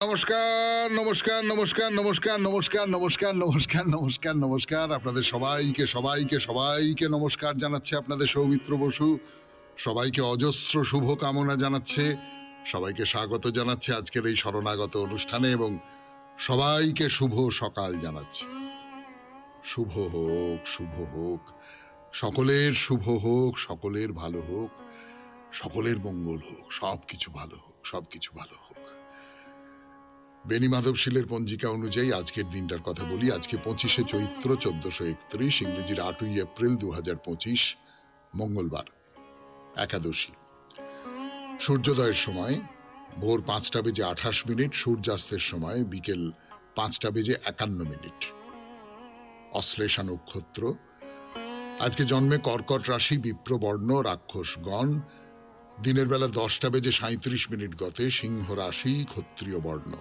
নমস্কার, নমস্কার, নমস্কার, নমস্কার, নমস্কার, নমস্কার, নমস্কার, নমস্কার, নমস্কার। আপনাদের সবাইকে নমস্কার জানাচ্ছে আপনাদের সৌমিত্র বসু। সবাইকে অজস্র শুভ কামনা জানাচ্ছে, সবাইকে স্বাগত জানাচ্ছে আজকের এই শরণাগত অনুষ্ঠানে এবং সবাইকে শুভ সকাল জানাচ্ছি। শুভ হোক, শুভ হোক, সকলের শুভ হোক, সকলের ভালো হোক, সকলের মঙ্গল হোক, সবকিছু ভালো হোক, সবকিছু ভালো হোক। বেনি মাধবশীলের পঞ্জিকা অনুযায়ী আজকের দিনটার কথা বলি। আজকে 25শে চৈত্র 1431, ইংরেজির 8ই এপ্রিল 2025, মঙ্গলবার, একাদশী। সূর্যোদয়ের সময় ভোর 5:28, সূর্যাস্তের সময় বিকেল 5:51। অশ্লেষা নক্ষত্র। আজকে জন্মে কর্কট রাশি, বিপ্রবর্ণ, রাক্ষসগণ। দিনের বেলা 10:37 গতে সিংহ রাশি, ক্ষত্রিয় বর্ণ।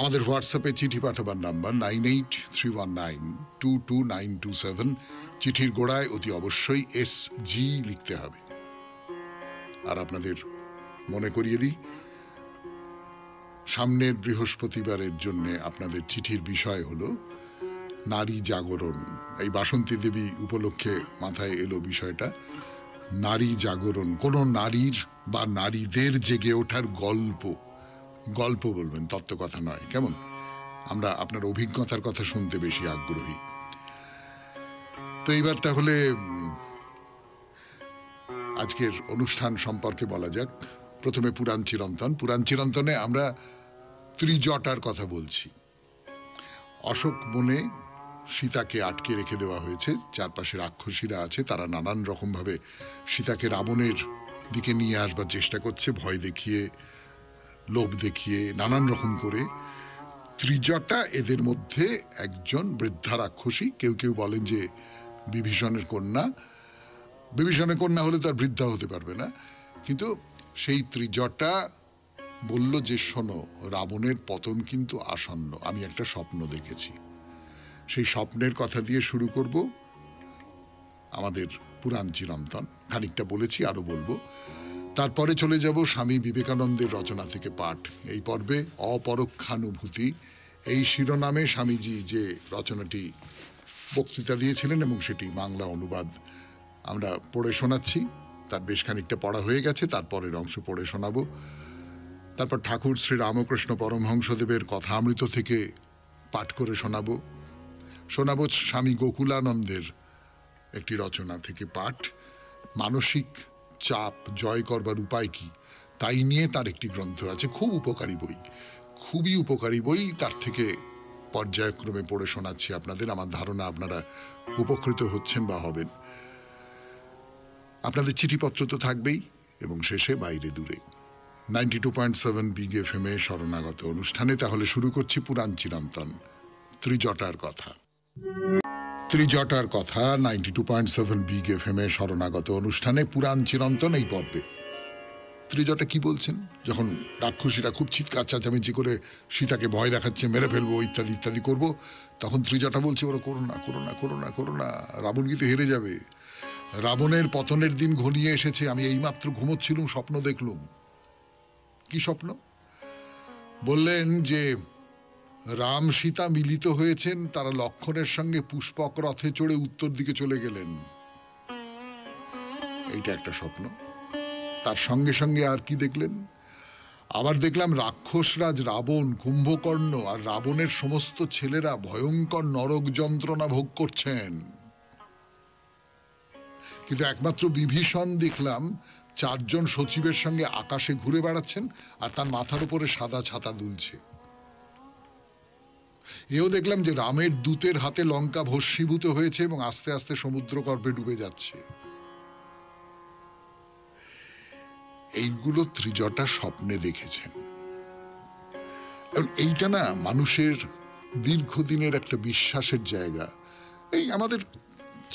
আমাদের হোয়াটসঅ্যাপে চিঠি পাঠাবার নাম্বার 9831922927। চিঠির গোড়ায় অতি অবশ্যই SG লিখতে হবে। আর আপনাদের মনে করিয়ে দিই, সামনের বৃহস্পতিবারের জন্য আপনাদের চিঠির বিষয় হলো নারী জাগরণ। এই বাসন্তী দেবী উপলক্ষে মাথায় এলো বিষয়টা, নারী জাগরণ। কোন নারীর বা নারীদের জেগে ওঠার গল্প বলবেন, তত্ত্বকথা নয়, কেমন? আমরা আপনার অভিজ্ঞতার কথা শুনতে বেশি আগ্রহী। তো এইবার তাহলে আজকের অনুষ্ঠান সম্পর্কে বলা যাক। প্রথমে পুরাণ চিরন্তনে আমরা ত্রিজটার কথা বলছি। অশোক বনে সীতাকে আটকে রেখে দেওয়া হয়েছে, চারপাশে রাক্ষসীরা আছে, তারা নানান রকম ভাবে সীতাকে রাবণের দিকে নিয়ে আসবার চেষ্টা করছে, ভয় দেখিয়ে, লোভ দেখিয়ে, নানান রকম করে। ত্রিজটা এদের মধ্যে একজন বৃদ্ধা রাক্ষসী। কেউ কেউ বলেন যে বিভীষণের কন্যা হলে তো আর বৃদ্ধা হতে পারবে না, কিন্তু সেই ত্রিজটা বলল যে শোনো, রাবণের পতন কিন্তু আসন্ন, আমি একটা স্বপ্ন দেখেছি। সেই স্বপ্নের কথা দিয়ে শুরু করব আমাদের পুরাণ চিরন্তন। খানিকটা বলেছি, আরো বলবো। তারপরে চলে যাব স্বামী বিবেকানন্দের রচনা থেকে পাঠ। এই পর্বে অপরোক্ষানুভূতি, এই শিরোনামে স্বামীজি যে রচনাটি বক্তৃতা দিয়েছিলেন এবং সেটি বাংলা অনুবাদ আমরা পড়ে শোনাচ্ছি। তার বেশ খানিকটা পড়া হয়ে গেছে, তারপরের অংশ পড়ে শোনাবো। তারপর ঠাকুর শ্রী রামকৃষ্ণ পরমহংসদেবের কথামৃত থেকে পাঠ করে শোনাবো স্বামী গোকুলানন্দের একটি রচনা থেকে পাঠ, মানসিক চাপ জয় করবার উপায় কি, তাই নিয়ে তার একটি গ্রন্থ আছে, খুবই উপকারী বই। তার থেকে পর্যায়ক্রমে পড়ে শোনাচ্ছি আপনাদের। আমার ধারণা আপনারা উপকৃত হচ্ছেন বা হবেন। আপনাদের চিঠিপত্র তো থাকবেই, এবং শেষে বাইরে দূরে 92.7 বিগ FM এ শরণাগত অনুষ্ঠানে। তাহলে শুরু করছি পুরাণ চিরন্তন, ত্রিজটার কথা। 92.7 বিগ FM এ শরণাগত অনুষ্ঠানে পুরাণ চিরন্তন এই পর্বে। ত্রিজটা কি বলছেন? যখন রাক্ষসীরা খুব চিৎকার চেঁচামেচি করে সীতাকে ভয় দেখাচ্ছে, মেরে ফেলবো ইত্যাদি ইত্যাদি করবো, তখন ত্রিজটা বলছে ওরা করো না, রাবণ কিন্তু হেরে যাবে। রাবণের পতনের দিন ঘনিয়ে এসেছে, আমি এইমাত্র ঘুমোচ্ছিলুম, স্বপ্ন দেখলুম। কি স্বপ্ন? বললেন যে রাম সীতা মিলিত হয়েছেন, তারা লক্ষণের সঙ্গে পুষ্পক রথে চড়ে উত্তর দিকে চলে গেলেন। এইটা একটা স্বপ্ন। তার সঙ্গে সঙ্গে আর কি দেখলেন? আবার দেখলাম রাক্ষসরাজ রাবণ, কুম্ভকর্ণ আর রাবণের সমস্ত ছেলেরা ভয়ঙ্কর নরক যন্ত্রণা ভোগ করছেন। কিন্তু একমাত্র বিভীষণ দেখলাম 4 জন সচিবের সঙ্গে আকাশে ঘুরে বেড়াচ্ছেন, আর তার মাথার উপরে সাদা ছাতা দুলছে। এও দেখলাম যে রামের দূতের হাতে লঙ্কা ভস্মীভূত হয়েছে এবং আস্তে আস্তে সমুদ্রগর্ভে ডুবে যাচ্ছে। এইগুলো ত্রিজটা স্বপ্নে দেখেছেন। এইটা না মানুষের দীর্ঘদিনের একটা বিশ্বাসের জায়গা। এই আমাদের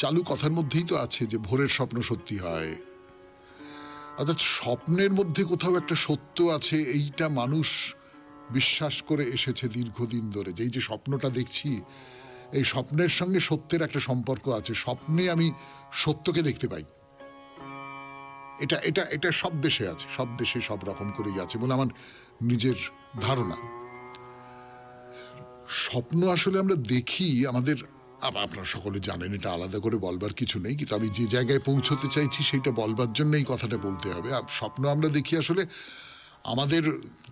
চালু কথার মধ্যেই তো আছে যে ভোরের স্বপ্ন সত্যি হয়, অর্থাৎ স্বপ্নের মধ্যে কোথাও একটা সত্য আছে। এইটা মানুষ বিশ্বাস করে এসেছে দীর্ঘদিন ধরে, যে এই যে স্বপ্নটা দেখছি, এই স্বপ্নের সঙ্গে সত্যের একটা সম্পর্ক আছে। স্বপ্নে আমি সত্যকে দেখতে পাই। এটা এটা এটা সব দেশে আছে, সব দেশে সব রকম করেই আছে বলে আমার নিজের ধারণা। স্বপ্ন আসলে আমরা দেখি আমাদের, আপনারা সকলে জানেন, এটা আলাদা করে বলবার কিছু নেই, কিন্তু আমি যে জায়গায় পৌঁছতে চাইছি সেটা বলবার জন্য এই কথাটা বলতে হবে। স্বপ্ন আমরা দেখি আসলে আমাদের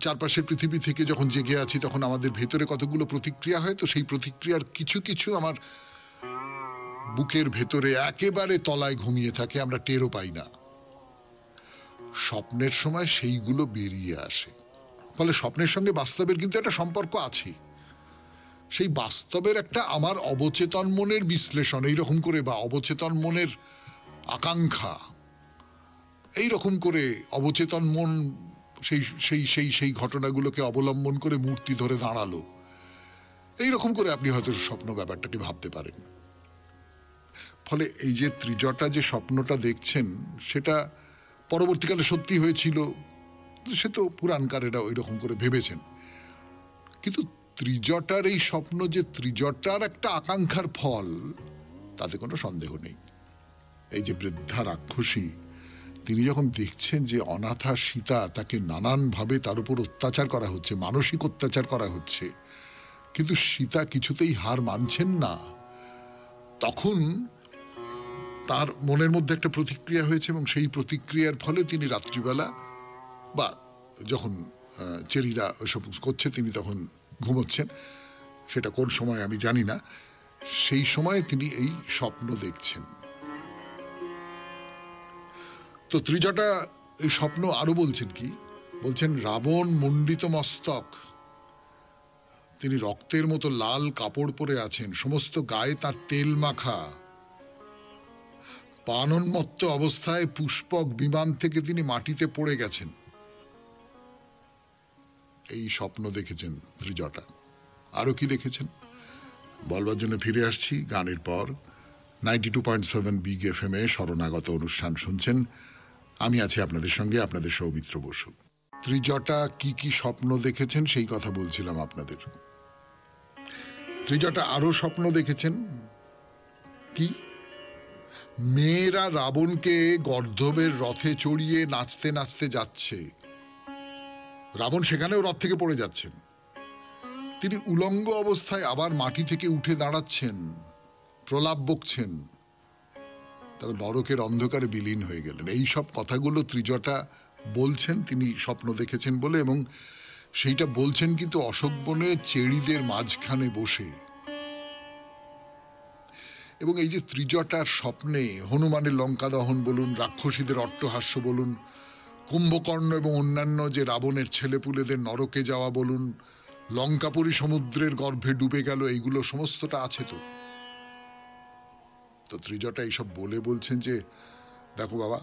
চারপাশের পৃথিবী থেকে যখন জেগে আছি তখন আমাদের ভেতরে কতগুলো প্রতিক্রিয়া হয়, তো সেই প্রতিক্রিয়ার কিছু কিছু আমার বুকের ভেতরে একেবারে তলায় ঘুমিয়ে থাকে, আমরা টেরও পাই না। স্বপ্নের সময় সেইগুলো বেরিয়ে আসে, ফলে স্বপ্নের সঙ্গে বাস্তবের কিন্তু একটা সম্পর্ক আছে। সেই বাস্তবের একটা আমার অবচেতন মনের বিশ্লেষণ এইরকম করে, বা অবচেতন মনের আকাঙ্ক্ষা এইরকম করে, অবচেতন মন সেই সেই সেই সেই ঘটনাগুলোকে অবলম্বন করে মূর্তি ধরে দাঁড়ালো, এইরকম করে আপনি হয়তো স্বপ্ন ব্যাপারটাকে ভাবতে পারেন। ফলে এই যে ত্রিজটা যে স্বপ্নটা দেখছেন সেটা পরবর্তীকালে সত্যি হয়েছিল, সে তো পুরাণকারেরা ওই রকম করে ভেবেছেন, কিন্তু ত্রিজটার এই স্বপ্ন যে ত্রিজটার একটা আকাঙ্ক্ষার ফল তাতে কোনো সন্দেহ নেই। এই যে বৃদ্ধা রাক্ষসী, তিনি যখন দেখছেন যে অনাথা সীতা, তাকে নানানভাবে তার উপর অত্যাচার করা হচ্ছে, মানসিক অত্যাচার করা হচ্ছে, কিন্তু সীতা কিছুতেই হার মানছেন না, তখন তার মনের মধ্যে একটা প্রতিক্রিয়া হয়েছে, এবং সেই প্রতিক্রিয়ার ফলে তিনি রাত্রিবেলা বা যখন চেরিরা ওসব করছে তিনি তখন ঘুমোচ্ছেন, সেটা কোন সময় আমি জানি না, সেই সময় তিনি এই স্বপ্ন দেখছেন। তো ত্রিজটা এই স্বপ্ন আরো বলছেন কি, বলছেন রাবণ মণ্ডিত মস্তক, তিনি রক্তের মতো লাল কাপড় পরে আছেন, সমস্ত গায়ে তার তেল মাখা, পানোন্মত্ত অবস্থায় পুষ্পক বিমান থেকে তিনি মাটিতে পড়ে গেছেন। এই স্বপ্ন দেখেছেন ত্রিজটা। আরো কি দেখেছেন বলবার জন্য ফিরে আসছি গানের পর। 92.7 বিগ এফএম এ শরণাগত অনুষ্ঠান শুনছেন, আমি আছি আপনাদের সঙ্গে, আপনাদের সৌমিত্র বসু। ত্রিজটা কি কি স্বপ্ন দেখেছেন সেই কথা বলছিলাম আপনাদের। ত্রিজটা আরো স্বপ্ন দেখেছেন কি, মেয়েরা রাবণকে গর্ধবের রথে চড়িয়ে নাচতে নাচতে যাচ্ছে, রাবণ সেখানেও রথ থেকে পড়ে যাচ্ছেন, তিনি উলঙ্গ অবস্থায় আবার মাটি থেকে উঠে দাঁড়াচ্ছেন, প্রলাপ বকছেন, তবে নরকের অন্ধকারে বিলীন হয়ে গেলেন। এই সব কথাগুলো ত্রিজটা বলছেন তিনি স্বপ্ন দেখেছেন বলে, এবং সেইটা বলছেন কিন্তু অশোক বনে চেড়িদের মাঝখানে বসে। এবং এই যে ত্রিজটার স্বপ্নে হনুমানের লঙ্কা দহন বলুন, রাক্ষসীদের অট্টহাস্য বলুন, কুম্ভকর্ণ এবং অন্যান্য যে রাবণের ছেলেপুলেদের নরকে যাওয়া বলুন, লঙ্কাপুরী সমুদ্রের গর্ভে ডুবে গেল, এইগুলো সমস্তটা আছে। তো ত্রিজটা এইসব বলে বলছেন যে দেখো বাবা,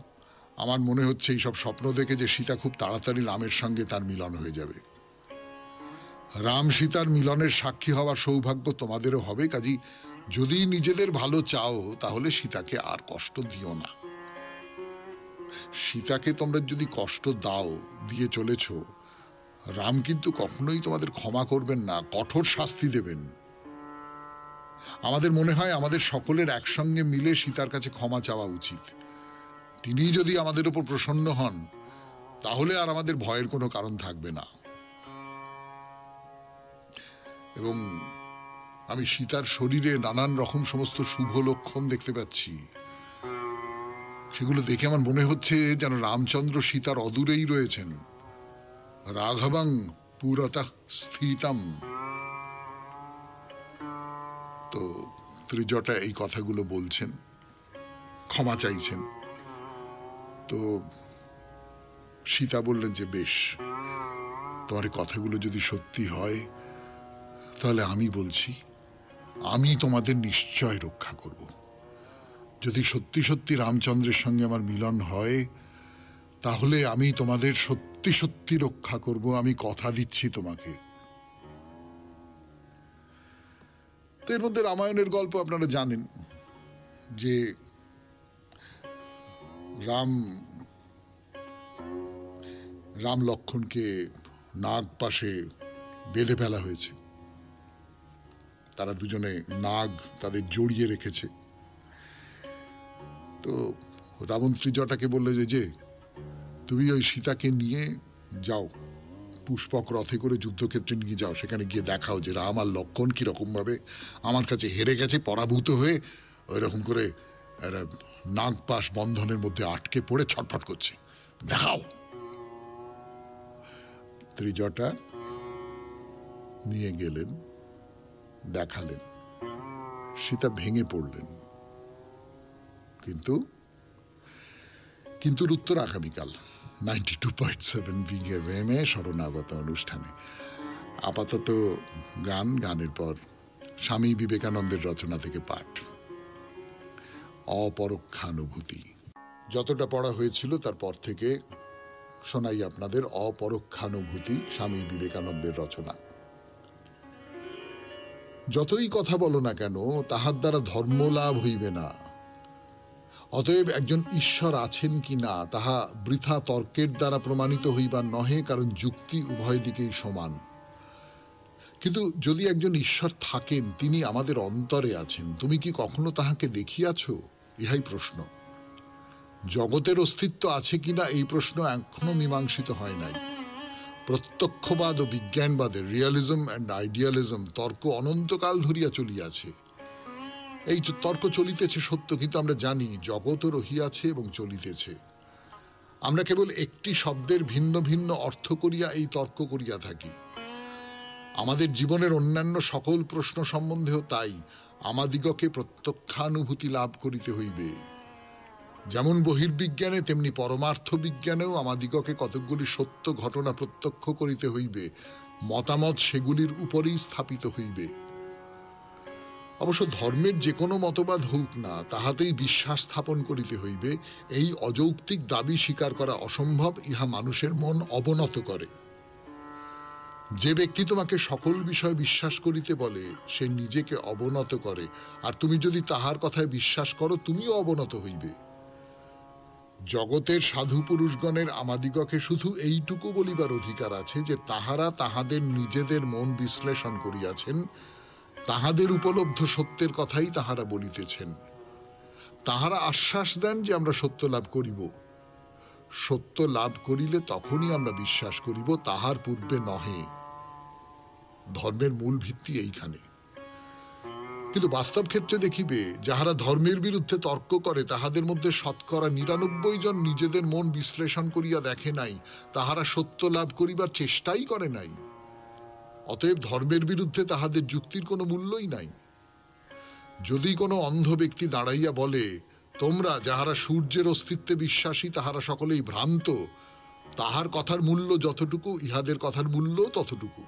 আমার মনে হচ্ছে এইসব স্বপ্ন দেখে যে সীতা খুব তাড়াতাড়ি রামের সঙ্গে তার মিলন হয়ে যাবে। রাম সীতার মিলনের সাক্ষী হওয়ার সৌভাগ্য তোমাদেরও হবে, কাজী যদি নিজেদের ভালো চাও তাহলে সীতাকে আর কষ্ট দিও না। সীতাকে তোমরা যদি কষ্ট দাও, দিয়ে চলেছ, রাম কিন্তু কখনোই তোমাদের ক্ষমা করবেন না, কঠোর শাস্তি দেবেন। আমাদের মনে হয় আমাদের সকলের একসঙ্গে মিলে সীতার কাছে ক্ষমা চাওয়া উচিত। তিনি যদি আমাদের উপর প্রসন্ন হন তাহলে আর আমাদের ভয়ের কোনো কারণ থাকবে না। এবং আমি সীতার শরীরে নানান রকম সমস্ত শুভ লক্ষণ দেখতে পাচ্ছি, সেগুলো দেখে আমার মনে হচ্ছে যেন রামচন্দ্র সীতার অদূরেই রয়েছেন, রাঘবং পুরতঃ স্থিতম। তো ত্রিজটা এই কথাগুলো বলছেন, ক্ষমা চাইছেন। তো সীতা বললেন যে বেশ, তোমার এই কথাগুলো যদি সত্যি হয় তাহলে আমি বলছি আমি তোমাদের নিশ্চয় রক্ষা করব। যদি সত্যি সত্যি রামচন্দ্রের সঙ্গে আমার মিলন হয় তাহলে আমি তোমাদের সত্যি সত্যি রক্ষা করব, আমি কথা দিচ্ছি তোমাকে। তো এর মধ্যে রামায়ণের গল্প আপনারা জানেন যে রাম লক্ষ্মণকে নাগ পাশে বেঁধে ফেলা হয়েছে, তারা দুজনে নাগ তাদের জড়িয়ে রেখেছে। তো রাবণ ত্রিজটাকে বললে যে তুমি ওই সীতাকে নিয়ে যাও, পুষ্পক রথে করে যুদ্ধক্ষেত্রে নিয়ে যাও, সেখানে গিয়ে দেখাও যে রাম আর লক্ষণ কিরকম ভাবে আমার কাছে হেরে গেছে, পরাভূত হয়ে ওইরকম করে একটা নাগপাশ বন্ধনের মধ্যে আটকে পড়ে ছটফট করছে, দেখাও। ত্রিজটা নিয়ে গেলেন, দেখালেন, সীতা ভেঙে পড়লেন। কিন্তু উত্তর আগামীকাল 92.7 বিগ এফএম-এ শরণাগত অনুষ্ঠানে। আপাতত গানের পর স্বামী বিবেকানন্দের রচনা থেকে পাঠ, অপরোক্ষানুভূতি। যতটা পড়া হয়েছিল তারপর থেকে শোনাই আপনাদের অপরোক্ষানুভূতি, স্বামী বিবেকানন্দের রচনা। যতই কথা বলো না কেন, তাহার দ্বারা ধর্ম লাভ হইবে না। অতএব একজন ঈশ্বর আছেন কি না তাহা বৃথা তর্কের দ্বারা প্রমাণিত হইবার নহে, কারণ যুক্তি উভয় দিকেই সমান। কিন্তু যদি একজন ঈশ্বর থাকেন, তিনি আমাদের অন্তরে আছেন, তুমি কি কখনো তাহাকে দেখিয়াছ? ইহাই প্রশ্ন। জগতের অস্তিত্ব আছে কিনা এই প্রশ্ন এখনো মীমাংসিত হয় নাই। প্রত্যক্ষবাদ ও বিজ্ঞানবাদের, রিয়ালিজম অ্যান্ড আইডিয়ালিজম, তর্ক অনন্তকাল ধরিয়া চলিয়াছে। এই তর্ক চলিতেছে সত্য, কিন্তু আমরা জানি জগৎও রহিয়াছে এবং চলিতেছে। আমরা কেবল একটি শব্দের ভিন্ন ভিন্ন অর্থ করিয়া এই তর্ক করিয়া থাকি। আমাদের জীবনের অন্যান্য সকল প্রশ্ন সম্বন্ধেও তাই। আমাদিগকে প্রত্যক্ষানুভূতি লাভ করিতে হইবে। যেমন বহির্বিজ্ঞানে তেমনি পরমার্থ বিজ্ঞানেও আমাদিগকে কতকগুলি সত্য ঘটনা প্রত্যক্ষ করিতে হইবে, মতামত সেগুলির উপরেই স্থাপিত হইবে। অবশ্য ধর্মের যে কোনো মতবাদ হোক না, তাহাতেই বিশ্বাস স্থাপন করিতে হইবে। এই অযৌক্তিক দাবি স্বীকার করা অসম্ভব, ইহা মানুষের মন অবনত করে। যে ব্যক্তি তোমাকে সকল বিষয় বিশ্বাস করিতে বলে, সে নিজেকে অবনত করে, আর তুমি যদি তাহার কথায় বিশ্বাস করো, তুমিও অবনত হইবে। জগতের সাধু পুরুষগণের আমাদিগকে শুধু এইটুকু বলিবার অধিকার আছে যে তাহারা তাহাদের নিজেদের মন বিশ্লেষণ করিয়াছেন, তাহাদের উপলব্ধ সত্যের কথাই তাহারা বলিতেছেন। তাহারা আশ্বাস দেন যে আমরা সত্য লাভ করিব। সত্য লাভ করিলে তখনই আমরা বিশ্বাস করিব, তাহার পূর্বে নহে। ধর্মের মূল ভিত্তি এইখানে। কিন্তু বাস্তব ক্ষেত্রে দেখিবে, যাহারা ধর্মের বিরুদ্ধে তর্ক করে, তাহাদের মধ্যে শতকরা ৯৯ জন নিজেদের মন বিশ্লেষণ করিয়া দেখে নাই, তাহারা সত্য লাভ করিবার চেষ্টাই করে নাই। অতএব ধর্মের বিরুদ্ধে তাহাদের যুক্তির কোনো মূল্যই নাই। যদি কোনো অন্ধ ব্যক্তি দাঁড়াইয়া বলে, তোমরা যাহারা সূর্যের অস্তিত্বে বিশ্বাসী তাহারা সকলেই ভ্রান্ত, তাহার কথার মূল্য যতটুকু, ইহাদের কথার মূল্য ততটুকু।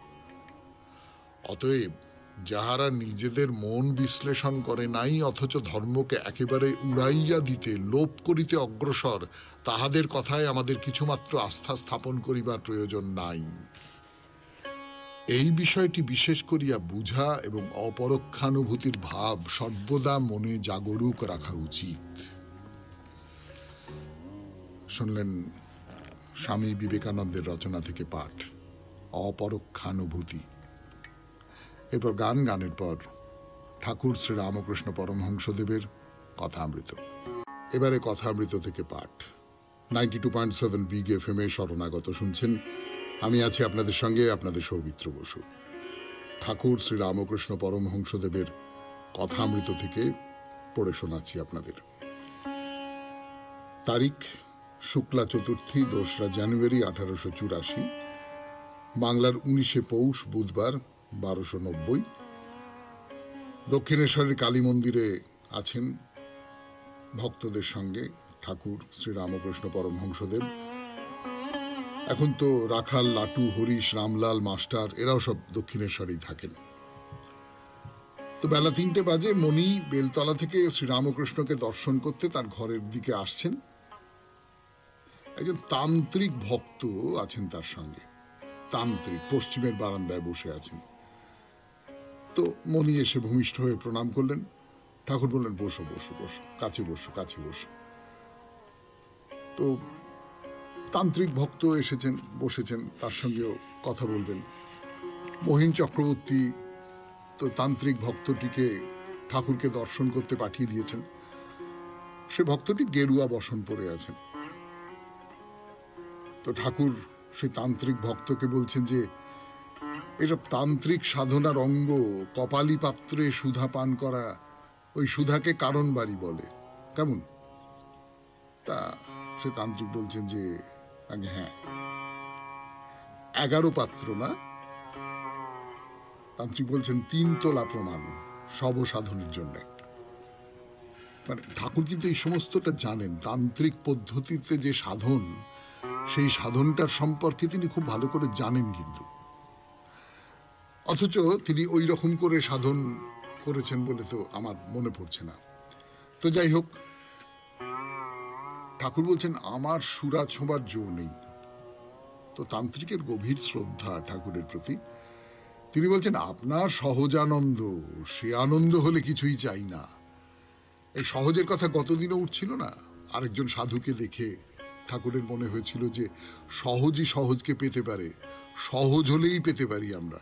অতএব যাহারা নিজেদের মন বিশ্লেষণ করে নাই, অথচ ধর্মকে একেবারে উড়াইয়া দিতে, লোপ করিতে অগ্রসর, তাহাদের কথায় আমাদের কিছুমাত্র আস্থা স্থাপন করিবার প্রয়োজন নাই। এই বিষয়টি বিশেষ করিয়া বুঝা এবং অপরোক্ষানুভূতির ভাব সর্বদা মনে জাগরুক রাখা উচিত। শুনলেন স্বামী বিবেকানন্দের রচনা থেকে পাঠ, অপরোক্ষানুভূতি। এরপর গানের পর ঠাকুর শ্রী রামকৃষ্ণ পরমহংসদেবের কথামৃত। এবারে কথামৃত থেকে পাঠ, 92.7 বিগ এফএম-এ শরণাগত শুনছেন। আমি আছি আপনাদের সঙ্গে, আপনাদের সৌমিত্র বসু। ঠাকুর শ্রী রামকৃষ্ণ পরমহংসদেবের কথামৃত থেকে পড়ে শোনাচ্ছি আপনাদের। তারিখ শুক্লা চতুর্থী, 2রা জানুয়ারি 1884, বাংলার 19শে পৌষ, বুধবার, 1290। দক্ষিণেশ্বরের কালী মন্দিরে আছেন ভক্তদের সঙ্গে ঠাকুর শ্রী রামকৃষ্ণ পরমহংসদেব। এখন তো রাখাল, লাটু, হরিশ, রামলাল, মাস্টার এরাও সব দক্ষিণেশ্বরেই থাকেন। তো বেলা 3টে বাজে, মণি বেলতলা থেকে শ্রী রামকৃষ্ণকে দর্শন করতে তার ঘরের দিকে আসছেন। একজন তান্ত্রিক ভক্ত আছেন তার সঙ্গে। তান্ত্রিক পশ্চিমের বারান্দায় বসে আছেন। তো মণি এসে ভূমিষ্ঠ হয়ে প্রণাম করলেন। ঠাকুর বললেন, বসো বসো বসো, কাছে বসো কাছে বসো। তো তান্ত্রিক ভক্ত এসেছেন, বসেছেন, তার সঙ্গেও কথা বলবেন। মহিন চক্রবর্তী তো তান্ত্রিক ভক্তটিকে ঠাকুরকে দর্শন করতে পাঠিয়ে দিয়েছেন। সে ভক্তটি গেরুয়া বসন পরে আছেন। তো ঠাকুর সেই তান্ত্রিক ভক্তকে বলছেন যে এসব তান্ত্রিক সাধনার অঙ্গ, কপালী পাত্রে সুধা পান করা, ওই সুধাকে কারণ বাড়ি বলে, কেমন? তা সে তান্ত্রিক বলছেন যে আগে হ্যাঁ, 11 পাত্র না, তান্ত্রিক বলছেন 3 তোলা প্রমাণ সব সাধনের জন্য। মানে ঠাকুর কিন্তু এই সমস্তটা জানেন, তান্ত্রিক পদ্ধতিতে যে সাধন, সেই সাধনটার সম্পর্কে তিনি খুব ভালো করে জানেন, কিন্তু অথচ তিনি ওই রকম করে সাধন করেছেন বলে তো আমার মনে পড়ছে না। তো যাই হোক, ঠাকুর বলছেন আমার সুরা ছোঁবার জো নেই। তো তান্ত্রিকের গভীর শ্রদ্ধা ঠাকুরের প্রতি, তিনি বলছেন আপনার সহজানন্দ, সে আনন্দ হলে কিছুই চাই না। এই সহজের কথা গতদিনও উঠছিল না, আরেকজন সাধুকে দেখে ঠাকুরের মনে হয়েছিল যে সহজই সহজকে পেতে পারে, সহজ হলেই পেতে পারি আমরা।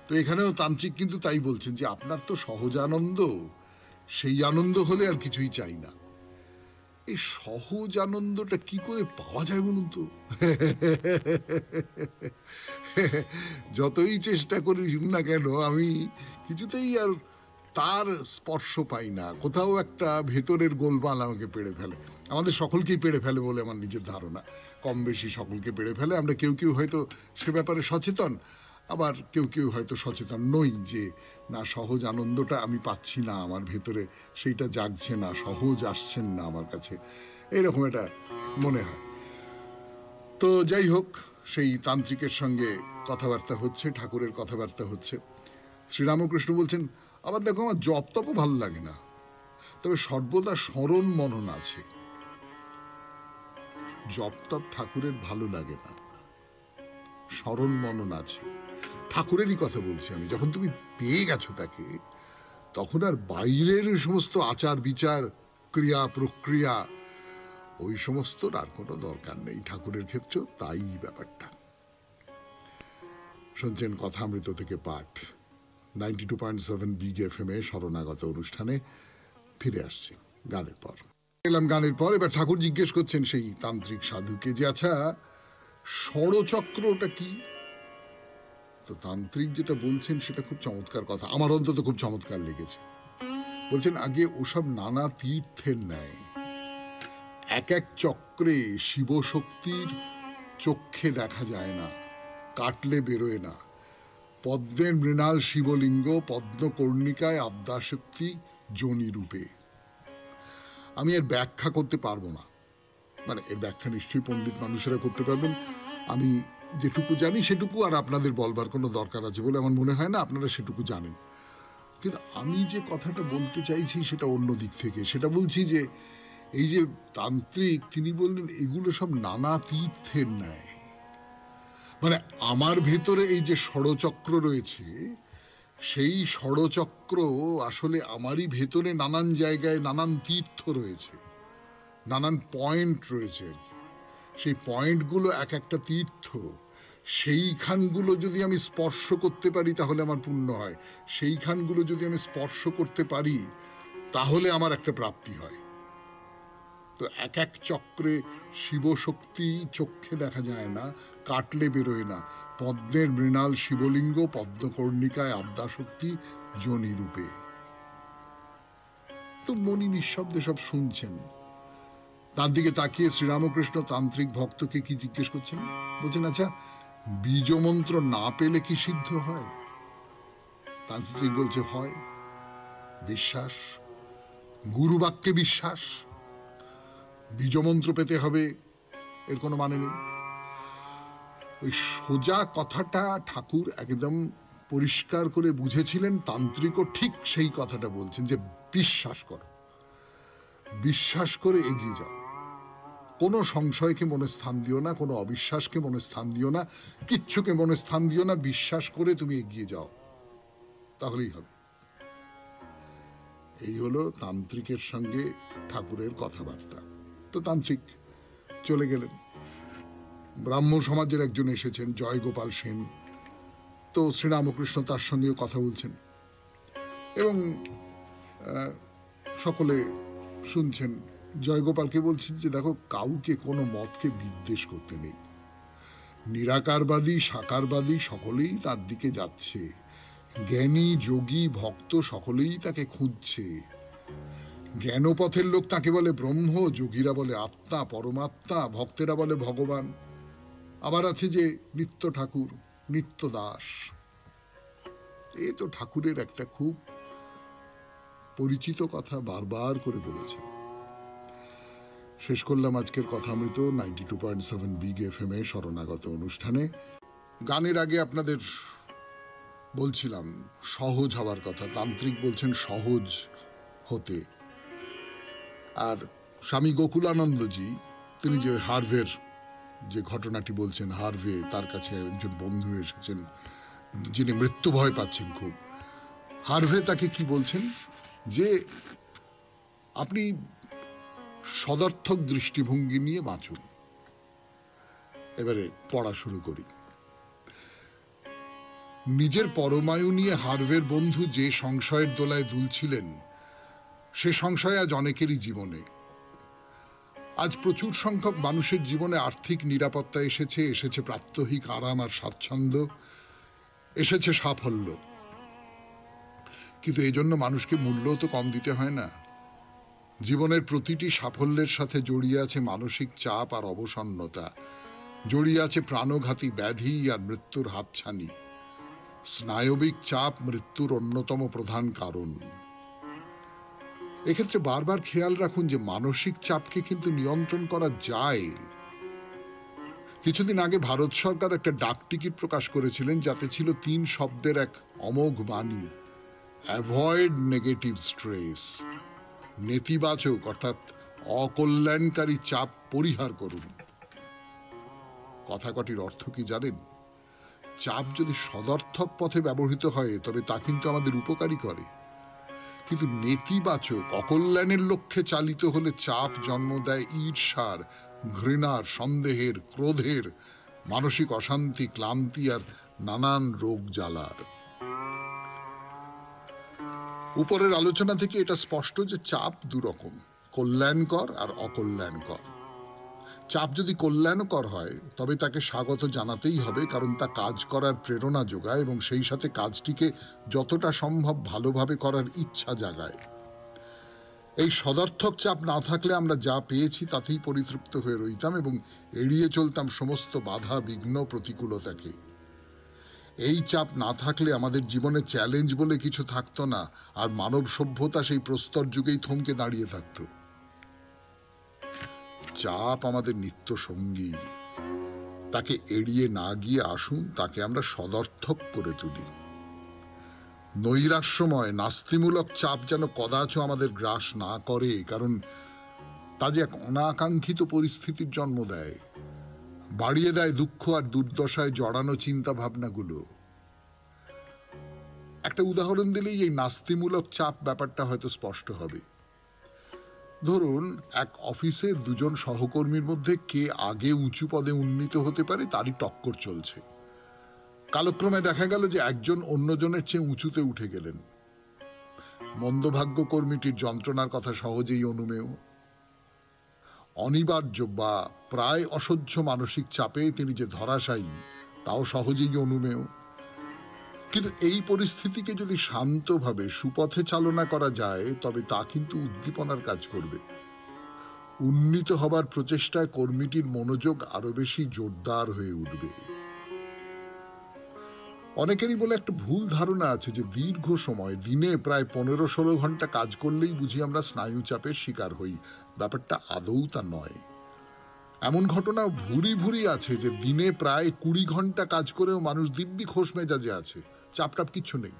তো এখানেও তান্ত্রিক কিন্তু তাই বলছেন যে আপনার তো সহজ আনন্দ, সেই আনন্দ হলে আর কিছুই চাই না। এই সহজ আনন্দটা কি করে পাওয়া যায় বলুন তো? যতই চেষ্টা করি না কেন আমি কিছুতেই আর তার স্পর্শ পাই না। কোথাও একটা ভেতরের গোলমাল আমাকে পেড়ে ফেলে। আমাদের সকলকেই পেড়ে ফেলে বলে আমার নিজের ধারণা, কম বেশি সকলকে পেড়ে ফেলে। আমরা কেউ কেউ হয়তো সে ব্যাপারে সচেতন, আবার কেউ কেউ হয়তো সচেতন নই যে না, সহজ আনন্দটা আমি পাচ্ছি না, আমার ভেতরে সেইটা জাগছে না, সহজ আসছেন না আমার কাছে, এইরকম এটা মনে হয়। তো যাই হোক, সেই তান্ত্রিকের সঙ্গে কথাবার্তা হচ্ছে, ঠাকুরের কথাবার্তা হচ্ছে। শ্রীরামকৃষ্ণ বলছেন আবার দেখো আমার জপ তপও ভালো লাগে না, তবে সর্বদা স্মরণ মনন আছে। জপ তপ ঠাকুরের ভালো লাগে না, স্মরণ মনন আছে। ঠাকুরেরই কথা বলছি আমি। যখন তুমি পেয়ে গেছো তাকে, তখন আর বাইরের সমস্ত আচার বিচার, ক্রিয়া প্রক্রিয়া, ওই সমস্ত আর কোনো দরকার নেই। ঠাকুরের ক্ষেত্রেও তাই ব্যাপারটা। শুনছেন কথামৃত থেকে পাঠ, 92.7 বিগ এফএম এ শরণাগত অনুষ্ঠানে ফিরে আসছি গানের পর। এলাম গানের পর। এবার ঠাকুর জিজ্ঞেস করছেন সেই তান্ত্রিক সাধুকে যে আচ্ছা, ষড়চক্রটা কি? তো তান্ত্রিক যেটা বলছেন সেটা খুব চমৎকার কথা, আমার অন্তত খুব চমৎকার লেগেছে। বলছেন আগে ওসব নানা তীর্থের ন্যায় এক এক চক্রে শিবশক্তির চক্ষে দেখা যায় না, কাটলে বেরোয় না। পদ্মের মৃণাল শিবলিঙ্গ পদ্মকর্ণিকায় আদ্যাশক্তি যোনি রূপে। আমি এর ব্যাখ্যা করতে পারবো না, মানে এর ব্যাখ্যা নিশ্চয়ই পণ্ডিত মানুষেরা করতে পারবেন। আমি যেটুকু জানি সেটুকু আর আপনাদের বলবার কোনো দরকার আছে বলে আমার মনে হয় না, আপনারা সেটুকু জানেন। কিন্তু আমি যে কথাটা বলতে চাইছি সেটা অন্য দিক থেকে। সেটা বলছি যে এই যে তান্ত্রিক, তিনি বললেন এগুলো সব নানা তীর্থের ন্যায়। মানে আমার ভেতরে এই যে ষড়চক্র রয়েছে, সেই ষড়চক্র আসলে আমারই ভেতরে নানান জায়গায় নানান তীর্থ রয়েছে, নানান পয়েন্ট রয়েছে আর কি। সেই পয়েন্টগুলো এক একটা তীর্থ। সেইখানগুলো যদি আমি স্পর্শ করতে পারি তাহলে আমার পুণ্য হয়। সেইখানগুলো যদি আমি স্পর্শ করতে পারি তাহলে আমার একটা প্রাপ্তি হয়। তো এক এক চক্রে শিবশক্তি চক্ষে দেখা যায় না, কাটলে বেরোয় না। পদ্মের মৃণাল শিবলিঙ্গ পদ্মকর্ণিকায় আদ্যাশক্তি যোনি রূপে। তো মনি নিঃশব্দে সব শুনছেন। তার দিকে তাকিয়ে শ্রীরামকৃষ্ণ তান্ত্রিক ভক্তকে কি জিজ্ঞেস করছেন? বলছেন আচ্ছা, বীজ মন্ত্র না পেলে কি সিদ্ধ হয়? তান্ত্রিক বলছে হয়। বিশ্বাস, গুরু বাক্যে বিশ্বাস, বীজমন্ত্র পেতে হবে এর কোনো মানে নেই। ওই সোজা কথাটা ঠাকুর একদম পরিষ্কার করে বুঝেছিলেন। তান্ত্রিকও ঠিক সেই কথাটা বলছেন যে বিশ্বাস করো, বিশ্বাস করে এগিয়ে যাও। কোনো সংশয়কে মনে স্থান দিও না, কোনো অবিশ্বাসকে মনে স্থান দিও না, কিচ্ছুকে মনে স্থান দিও না। বিশ্বাস করে তুমি এগিয়ে যাও, তাহলেই হবে। এই হলো তান্ত্রিকের সঙ্গে ঠাকুরের কথাবার্তা। তো তান্ত্রিক চলে গেলেন। ব্রাহ্ম সমাজের একজন এসেছেন, জয়গোপাল সেন। তো শ্রীরামকৃষ্ণ তার সঙ্গেও কথা বলছেন এবং সকলে শুনছেন। জয়গোপালকে বলছেন যে দেখো, কাউকে কোনো মতকে বিদ্বেষ করতে নেই, নিরাকারবাদী সাকারবাদী সকলেই তার দিকে যাচ্ছে, জ্ঞানী যোগী ভক্ত সকলেই তাকে খুঁজছে। জ্ঞানপথের লোক তাকে বলে ব্রহ্ম, যোগীরা বলে আত্মা পরমাত্মা, ভক্তেরা বলে ভগবান। আবার আছে যে নিত্য ঠাকুর, নিত্য দাস। এ তো ঠাকুরের একটা খুব পরিচিত কথা, বারবার করে বলেছেন। শেষ করলাম আজকের কথামৃত 92.7 বিগ এফএম এ শরণাগত অনুষ্ঠানে। গানের আগে আপনাদের বলছিলাম সহজ হওয়ার কথা, তান্ত্রিক বলছেন সহজ হতে। আর স্বামী গোকুলানন্দজি তিনি যে হার্ভের যে ঘটনাটি বলছেন, হার্ভে তার কাছে একজন বন্ধু এসেছেন যিনি মৃত্যু ভয় পাচ্ছেন খুব। হার্ভে তাকে কি বলছেন যে আপনি সদর্থক দৃষ্টিভঙ্গি নিয়ে বাঁচুন। এবারে পড়া শুরু করি। নিজের পরমায়ু নিয়ে হার্ভের বন্ধু যে সংশয়ের দোলায় দুলছিলেন, সে সংশয় আজ অনেকেরই জীবনে। আজ প্রচুর সংখ্যক মানুষের জীবনে আর্থিক নিরাপত্তা এসেছে, এসেছে প্রাত্যহিক আরাম আর স্বাচ্ছন্দ্য, এসেছে সাফল্য। কিন্তু এই জন্য মানুষকে মূল্য তো কম দিতে হয় না। জীবনের প্রতিটি সাফল্যের সাথে জড়িয়ে আছে মানসিক চাপ আর অবসন্নতা, জড়িয়ে আছে প্রাণঘাতী ব্যাধি আর মৃত্যুর হাতছানি। স্নায়বিক চাপ মৃত্যুর অন্যতম প্রধান কারণ। এক্ষেত্রে বারবার খেয়াল রাখুন যে মানসিক চাপকে কিন্তু নিয়ন্ত্রণ করা যায়। কিছুদিন আগে ভারত সরকার একটা ডাক টিকিট প্রকাশ করেছিলেন, যাতে ছিল 3 শব্দের এক অমোঘ বাণী, অ্যাভয়েড নেগেটিভ স্ট্রেস। নেতিবাচক অর্থাৎ অকল্যাণকারী চাপ পরিহার করুন। কথা কটির অর্থ কি জানেন? চাপ যদি সদর্থক পথে ব্যবহৃত হয় তবে তা কিন্তু আমাদের উপকারী করে, কিন্তু নেতিবাচক অকল্যাণের লক্ষ্যে চালিত হলে চাপ জন্ম দেয় ঈর্ষার, ঘৃণার, সন্দেহের, ক্রোধের, মানসিক অশান্তি, ক্লান্তি আর নানান রোগ জ্বালার। উপরের আলোচনা থেকে এটা স্পষ্ট যে চাপ দুরকম, কল্যাণকর আর অকল্যাণকর। চাপ যদি কল্যাণকর হয় তবে তাকে স্বাগত জানাতেই হবে, কারণ তা কাজ করার প্রেরণা যোগায় এবং সেই সাথে কাজটিকে যতটা সম্ভব ভালোভাবে করার ইচ্ছা জাগায়। এই সদর্থক চাপ না থাকলে আমরা যা পেয়েছি তাতেই পরিতৃপ্ত হয়ে রইতাম এবং এড়িয়ে চলতাম সমস্ত বাধা বিঘ্ন প্রতিকূলতাকে। এই চাপ না থাকলে আমাদের জীবনে চ্যালেঞ্জ বলে কিছু থাকতো না, আর মানব সভ্যতা সেই প্রস্তর যুগেই থমকে দাঁড়িয়ে থাকতো। চাপ আমাদের নিত্য সঙ্গী, তাকে এড়িয়ে না গিয়ে আসুন তাকে আমরা সদর্থক করে তুলি। নৈরাশ্যময় নাস্তিমূলক চাপ যেন কদাচ আমাদের গ্রাস না করে, কারণ তা যে এক অনাকাঙ্ক্ষিত পরিস্থিতির জন্ম দেয়, বাড়িয়ে দেয় দুঃখ আর দুর্দশায় জড়ানো চিন্তা ভাবনাগুলো। একটা উদাহরণ দিলেই এই নাস্তিমূলক চাপ ব্যাপারটা হয়তো স্পষ্ট হবে। ধরুন এক অফিসে 2 জন সহকর্মীর মধ্যে কে আগে উঁচু পদে উন্নীত হতে পারে তারই টক্কর চলছে। কালক্রমে দেখা গেল যে একজন অন্যজনের চেয়ে উঁচুতে উঠে গেলেন। মন্দভাগ্য কর্মীটির যন্ত্রণার কথা সহজেই অনুমেয়। অনিবার্য বা প্রায় অসহ্য মানসিক চাপে তিনি যে ধরাশায়ী তাও সহজেই অনুমেয়। কিন্তু এই পরিস্থিতিকে যদি শান্তভাবে সুপথে চালনা করা যায় তবে তা কিন্তু উদ্দীপনার কাজ করবে। উন্নীত হবার প্রচেষ্টায় কর্মীটির মনোযোগ আরো বেশি জোরদার হয়ে উঠবে। অনেকেরই বলে একটা ভুল ধারণা আছে যে দীর্ঘ সময় দিনে প্রায় 15-16 ঘন্টা কাজ করলেই বুঝি আমরা স্নায়ু চাপের শিকার হই। ব্যাপারটা আদৌ তা নয়। এমন ঘটনা ভুরি ভুরি আছে যে দিনে প্রায় 20 ঘন্টা কাজ করেও মানুষ দিব্যি খোশ মেজাজে আছে, চাপটাপ কিচ্ছু নেই।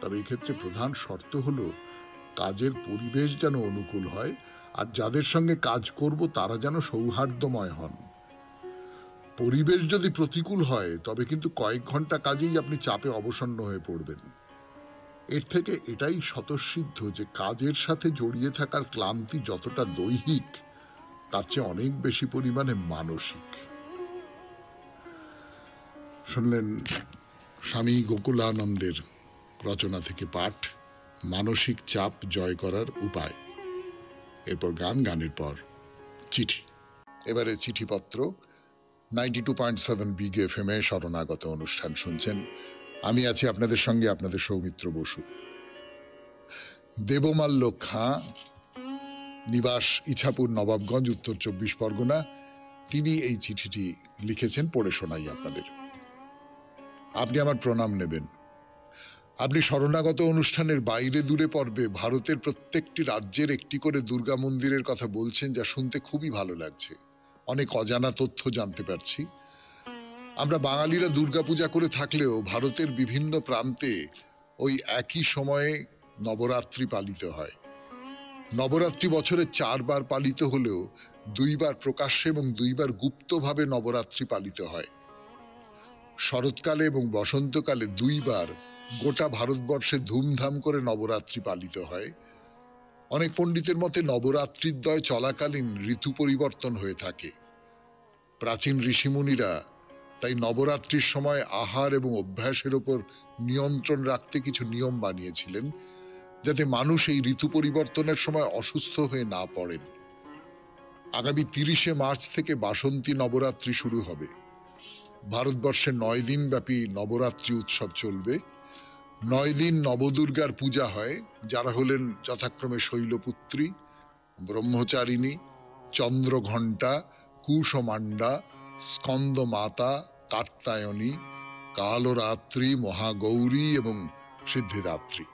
তবে এক্ষেত্রে প্রধান শর্ত হলো কাজের পরিবেশ যেন অনুকূল হয়, আর যাদের সঙ্গে কাজ করব তারা যেন সৌহার্দ্যময় হন। পরিবেশ যদি প্রতিকূল হয় তবে কিন্তু কয়েক ঘন্টা কাজেই আপনি চাপে অবসন্ন হয়ে পড়বেন। এর থেকে এটাই স্বতঃসিদ্ধ যে কাজের সাথে জড়িয়ে থাকার ক্লান্তি যতটা দৈহিক তার চেয়ে অনেক বেশি পরিমাণে মানসিক। শুনলেন স্বামী গোকুলানন্দের রচনা থেকে পাঠ, মানসিক চাপ জয় করার উপায়। এরপর গান, গানের পর চিঠি। এবারে চিঠিপত্র 92.7 বিগ এফএম এ শরণাগত অনুষ্ঠান শুনছেন। আমি আছি আপনাদের সঙ্গে, আপনাদের সৌমিত্র বসু। দেবমাল্য খাঁ, নিবাস ইছাপুর, নবাবগঞ্জ, উত্তর 24 পরগনা, তিনি এই চিঠিটি লিখেছেন, পড়ে শোনাই আপনাদের। আপনি আমার প্রণাম নেবেন। আপনি শরণাগত অনুষ্ঠানের বাইরে দূরে পর্বে ভারতের প্রত্যেকটি রাজ্যের একটি করে দুর্গা মন্দিরের কথা বলছেন, যা শুনতে খুবই ভালো লাগছে। অনেক অজানা তথ্য জানতে পারছি। আমরা বাঙালিরা দুর্গাপূজা করে থাকলেও ভারতের বিভিন্ন প্রান্তে ওই একই সময়ে নবরাত্রি পালিত হয়। নবরাত্রি বছরে 4 বার পালিত হলেও 2 বার প্রকাশ্যে এবং 2 বার গুপ্তভাবে নবরাত্রি পালিত হয়। শরৎকালে এবং বসন্তকালে 2 বার গোটা ভারতবর্ষে ধুমধাম করে নবরাত্রি পালিত হয়। অনেক পণ্ডিতের মতে নবরাত্রির দয় চলাকালীন ঋতু পরিবর্তন হয়ে থাকে। প্রাচীন ঋষিমুনিরা তাই নবরাত্রির সময় আহার এবং অভ্যাসের ওপর নিয়ন্ত্রণ রাখতে কিছু নিয়ম বানিয়েছিলেন, যাতে মানুষ এই ঋতু পরিবর্তনের সময় অসুস্থ হয়ে না পড়েন। আগামী 30শে মার্চ থেকে বাসন্তী নবরাত্রি শুরু হবে। ভারতবর্ষে 9 দিন ব্যাপী নবরাত্রি উৎসব চলবে। 9 দিন নবদুর্গার পূজা হয়, যারা হলেন যথাক্রমে শৈলপুত্রী, ব্রহ্মচারিণী, চন্দ্রঘণ্টা, কুশমান্ডা, স্কন্দমাতা, কাত্যায়নী, কালরাত্রি, মহাগৌরী এবং সিদ্ধিদাত্রী।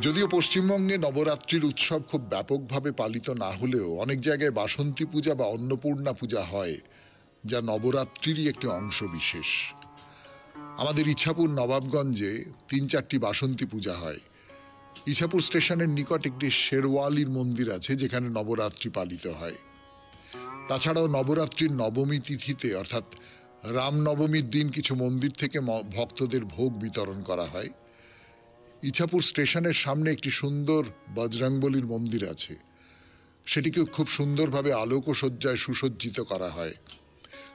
যদিও পশ্চিমবঙ্গে নবরাত্রির উৎসব খুব ব্যাপকভাবে পালিত না হলেও অনেক জায়গায় বাসন্তী পূজা বা অন্নপূর্ণা পূজা হয়, যা নবরাত্রিরই একটি অংশ বিশেষ। আমাদের ইছাপুর নবাবগঞ্জে 3-4টি বাসন্তী পূজা হয়। ইছাপুর স্টেশনের নিকট একটি শেরওয়ালির মন্দির আছে, যেখানে নবরাত্রি পালিত হয়। তাছাড়াও নবরাত্রির নবমী তিথিতে অর্থাৎ রামনবমীর দিন কিছু মন্দির থেকে ভক্তদের ভোগ বিতরণ করা হয়। ইছাপুর স্টেশনের সামনে একটি সুন্দর বজরংবলীর মন্দির আছে। সেটিকে খুব সুন্দরভাবে আলোকসজ্জায় সুসজ্জিত করা হয়।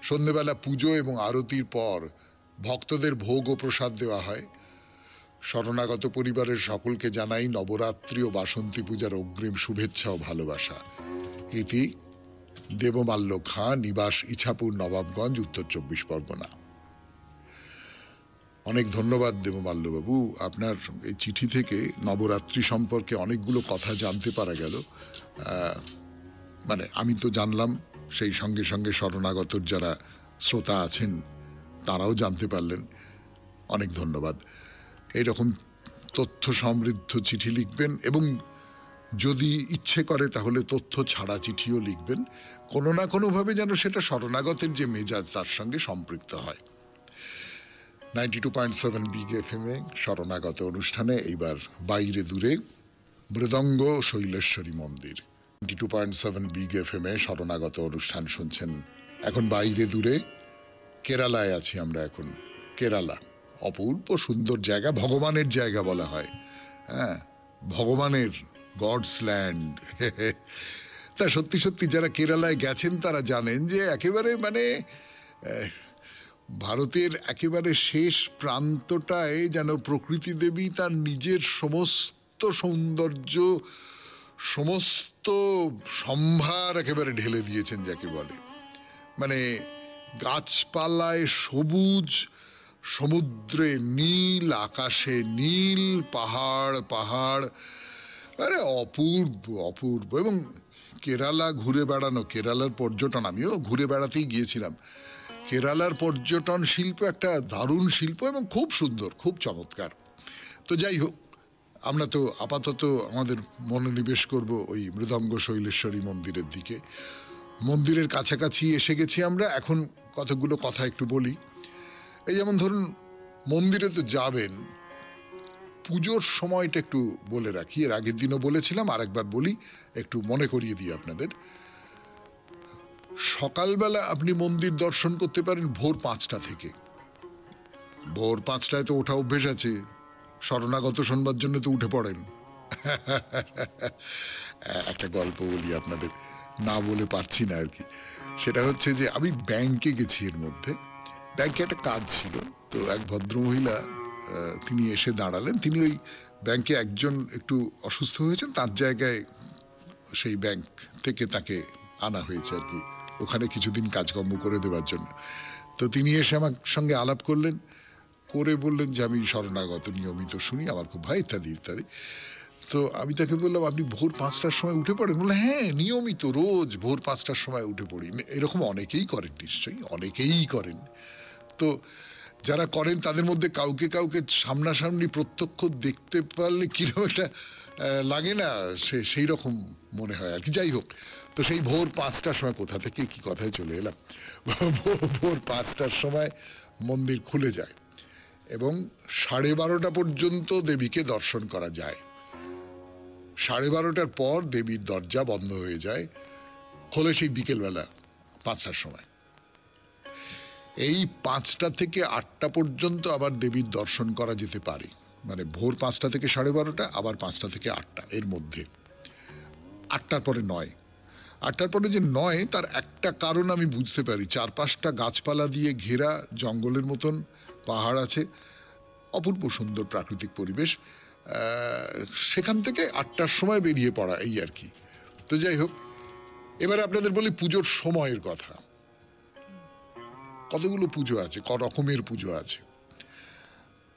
সন্ধ্যেবেলা পুজো এবং আরতির পর ভক্তদের ভোগ ও প্রসাদ দেওয়া হয়। শরণাগত পরিবারের সকলকে জানাই নবরাত্রি ও বাসন্তী পূজার অগ্রিম শুভেচ্ছা ও ভালোবাসা। ইতি দেবমাল্য খাঁ, নিবাস ইছাপুর, নবাবগঞ্জ, উত্তর 24 পরগনা। অনেক ধন্যবাদ দেবমাল্য বাবু, আপনার এই চিঠি থেকে নবরাত্রি সম্পর্কে অনেকগুলো কথা জানতে পারা গেল। মানে আমি তো জানলাম, সেই সঙ্গে সঙ্গে শরণাগতর যারা শ্রোতা আছেন তারাও জানতে পারলেন। অনেক ধন্যবাদ। এইরকম তথ্য সমৃদ্ধ চিঠি লিখবেন এবং যদি ইচ্ছে করে তাহলে তথ্য ছাড়া চিঠিও লিখবেন, কোনো না কোনোভাবে যেন সেটা শরণাগতের যে মেজাজ তার সঙ্গে সম্পৃক্ত হয়। 92.7 বিগ এফএম এ শরণাগত অনুষ্ঠানে এইবার বাইরে দূরে মৃদঙ্গ শৈলেশ্বরী মন্দির। 92.7 বিগ এফএম এ শরণাগত অনুষ্ঠান শুনছেন। এখন বাইরে দূরে কেরালায় আছি আমরা এখন। কেরালা অপূর্ব সুন্দর জায়গা, ভগবানের জায়গা বলা হয়। হ্যাঁ, ভগবানের, গডস ল্যান্ড। তা সত্যি সত্যি যারা কেরালায় গেছেন তারা জানেন যে একেবারে মানে ভারতের একেবারে শেষ প্রান্তটায় যেন প্রকৃতি দেবী তার নিজের সমস্ত সৌন্দর্য, সমস্ত সম্ভার একেবারে ঢেলে দিয়েছেন যাকে বলে। মানে গাছপালায় সবুজ, সমুদ্রে নীল, আকাশে নীল, পাহাড় পাহাড়, আরে অপূর্ব অপূর্ব। এবং কেরালা ঘুরে বেড়ানো, কেরালার পর্যটন, আমিও ঘুরে বেড়াতেই গিয়েছিলাম। কেরালার পর্যটন শিল্প একটা দারুণ শিল্প এবং খুব সুন্দর, খুব চমৎকার। তো যাই হোক, আমরা তো আপাতত আমাদের মনোনিবেশ করব ওই মৃদঙ্গ শৈলেশ্বরী মন্দিরের দিকে। মন্দিরের কাছাকাছি এসে গেছি আমরা। এখন কতগুলো কথা একটু বলি। এই যেমন ধরুন, মন্দিরে তো যাবেন, পুজোর সময়টা একটু বলে রাখি। এর আগের দিনও বলেছিলাম, আরেকবার বলি, একটু মনে করিয়ে দিই আপনাদের। সকালবেলা আপনি মন্দির দর্শন করতে পারেন ভোর 5টা থেকে। ভোর 5টায় তো ওঠা অভ্যেস আছে, শরণাগত শুনবার জন্য তো উঠে পড়েন। একটা গল্প বলি আপনাদের, না বলে পারছি না আর কি। সেটা হচ্ছে যে আমি ব্যাংকে গেছি, এর মধ্যে ব্যাংকে একটা কাজ ছিল। তো এক ভদ্রমহিলা তিনি এসে দাঁড়ালেন। তিনি ওই ব্যাংকে একজন একটু অসুস্থ হয়েছেন, তার জায়গায় সেই ব্যাংক থেকে তাকে আনা হয়েছে আর কি, ওখানে কিছুদিন কাজকর্ম করে দেওয়ার জন্য। তো তিনি এসে আমার সঙ্গে আলাপ করলেন, করে বললেন যে আমি শরণাগত নিয়মিত শুনি, আমার খুব ভাই, ইত্যাদি ইত্যাদি। তো আমি তাকে বললাম, আপনি ভোর ৫টার সময় উঠে পড়েন? বললেন, হ্যাঁ, নিয়মিত রোজ ভোর ৫টার সময় উঠে পড়ি। এরকম অনেকেই করেন, নিশ্চয়ই অনেকেই করেন। তো যারা করেন তাদের মধ্যে কাউকে কাউকে সামনাসামনি প্রত্যক্ষ দেখতে পারলে কিরকম একটা লাগে না, সেই রকম মনে হয় আর কি। যাই হোক, তো সেই ভোর ৫টার সময়, কোথা থেকে কি কথায় চলে এলাম, ভোর ৫টার সময় মন্দির খুলে যায় এবং 12:30 পর্যন্ত দেবীকে দর্শন করা যায়। 12:30টার পর দেবীর দরজা বন্ধ হয়ে যায়, খোলে সেই বিকেলবেলা ৫টার সময়। এই ৫টা থেকে ৮টা পর্যন্ত আবার দেবীর দর্শন করা যেতে পারে, মানে ভোর ৫টা থেকে 12:30, আবার ৫টা থেকে ৮টা, এর মধ্যে। ৮টার পরে নয়। ৮টার পরে যে নয়, তার একটা কারণ আমি বুঝতে পারি। চারপাশটা গাছপালা দিয়ে ঘেরা, জঙ্গলের মতন পাহাড় আছে, অপূর্ব সুন্দর প্রাকৃতিক পরিবেশ। সেখান থেকে ৮টার সময় বেরিয়ে পড়া, এই আর কি। তো যাই হোক, এবারে আপনাদের বলি পুজোর সময়ের কথা। কতগুলো পুজো আছে, ক রকমের পুজো আছে।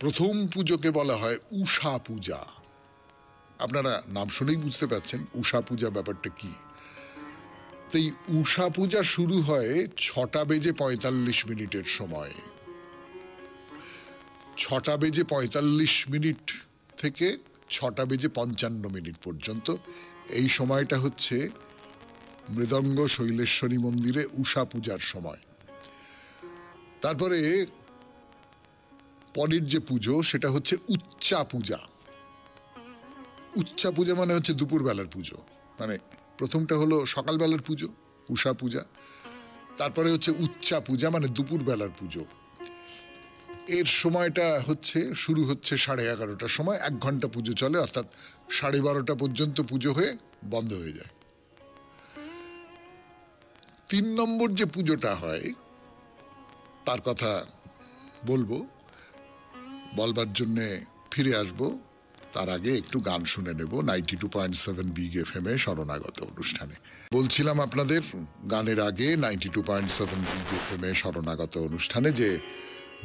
প্রথম পুজোকে বলা হয় উষা পূজা। আপনারা নাম শুনেই বুঝতে পারছেন উষা পূজা ব্যাপারটা কি। তো এই উষা পূজা শুরু হয় 6:45 সময়। 6:45 থেকে 6:55 পর্যন্ত এই সময়টা হচ্ছে মৃদঙ্গ শৈলেশ্বরী মন্দিরে উষা পূজার সময়। তারপরে পরের যে পুজো, সেটা হচ্ছে উচ্চা পূজা। উচ্চা পূজা মানে হচ্ছে দুপুরবেলার পুজো। মানে প্রথমটা হলো সকালবেলার পুজো, উষা পূজা। তারপরে হচ্ছে উচ্চা পূজা, মানে দুপুরবেলার পুজো। এর সময়টা হচ্ছে, শুরু হচ্ছে 11:30টার সময়, 1 ঘন্টা পুজো চলে, অর্থাৎ 12:30 পর্যন্ত পুজো হয়ে বন্ধ হয়ে যায়। 3 নম্বর যে পুজোটা হয় তার কথা বলবো, বলবার জন্যে ফিরে আসবো। তার আগে একটু গান শুনে নেব 92.7 বিগ FM এ শরণাগত অনুষ্ঠানে। বলছিলাম আপনাদের গানের আগে 92.7 বিগ FM এ শরণাগত অনুষ্ঠানে যে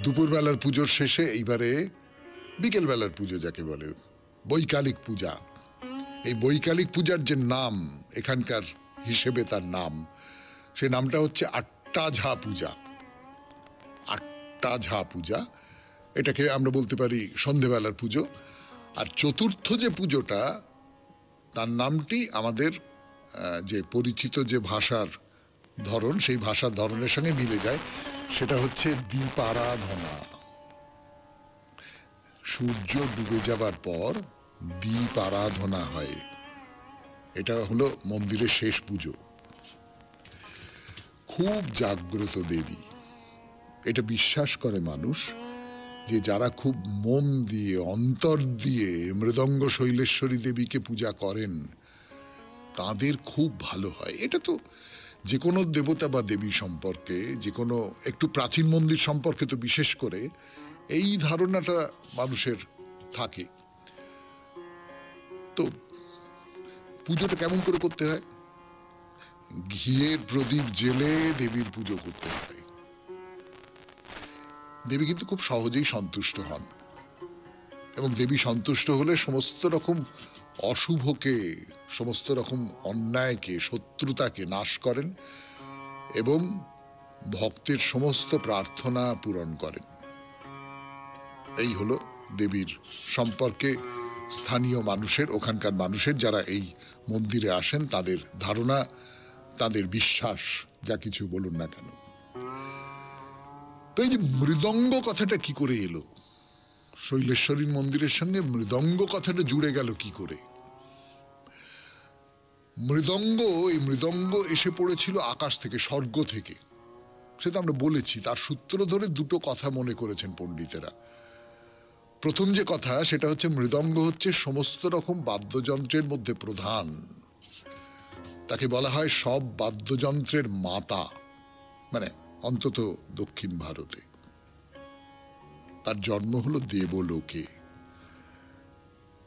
দুপুরবেলার পুজোর শেষে এইবারে বিকেলবেলার পুজো যাকে বলে, বৈকালিক পূজা। এই বৈকালিক পূজার যে নাম এখানকার হিসেবে, তার নাম, সে নামটা হচ্ছে আট্টাঝা পূজা। আট্টাঝা পূজা, এটাকে আমরা বলতে পারি সন্ধেবেলার পুজো। আর চতুর্থ যে পুজোটা, তার নামটি আমাদের যে পরিচিত যে ভাষার ধরন, সেই ভাষার ধরনের সঙ্গে মিলে যায়। সেটা হচ্ছে দীপারাধনা। সূর্য ডুবে যাবার পর দীপ আরাধনা হয়। এটা হলো মন্দিরের শেষ পুজো। খুব জাগ্রত দেবী, এটা বিশ্বাস করে মানুষ যে যারা খুব মন দিয়ে, অন্তর দিয়ে মৃদঙ্গ শৈলেশ্বরী দেবীকে পূজা করেন, তাদের খুব ভালো হয়। এটা তো যে কোনো দেবতা বা দেবী সম্পর্কে, যে কোনো একটু প্রাচীন মন্দির সম্পর্কে তো বিশেষ করে এই ধারণাটা মানুষের থাকে। তো পুজোটা কেমন করে করতে হয়? ঘিয়ের প্রদীপ জেলে দেবীর পুজো করতে হয়। দেবী কিন্তু খুব সহজেই সন্তুষ্ট হন, এবং দেবী সন্তুষ্ট হলে সমস্ত রকম অশুভকে, সমস্ত রকম অন্যায়কে, শত্রুতাকে নাশ করেন এবং ভক্তের সমস্ত প্রার্থনা পূরণ করেন। এই হলো দেবীর সম্পর্কে স্থানীয় মানুষের, ওখানকার মানুষের যারা এই মন্দিরে আসেন, তাদের ধারণা, তাদের বিশ্বাস, যা কিছু বলুন না কেন। তো এই যে মৃদঙ্গ কথাটা কি করে এলো, শৈলেশ্বরীর মন্দিরের সঙ্গে মৃদঙ্গ কথাটা জুড়ে গেল কি করে? মৃদঙ্গ, এই মৃদঙ্গ এসে পড়েছিল আকাশ থেকে, স্বর্গ থেকে। সেটা আমরা বলেছি। তার সূত্র ধরে দুটো কথা মনে করেছেন পণ্ডিতেরা। প্রথম যে কথা, সেটা হচ্ছে মৃদঙ্গ হচ্ছে সমস্ত রকম বাদ্যযন্ত্রের মধ্যে প্রধান। তাকে বলা হয় সব বাদ্যযন্ত্রের মাতা, মানে অন্তত দক্ষিণ ভারতে। তার জন্ম হলো দেবলোকে।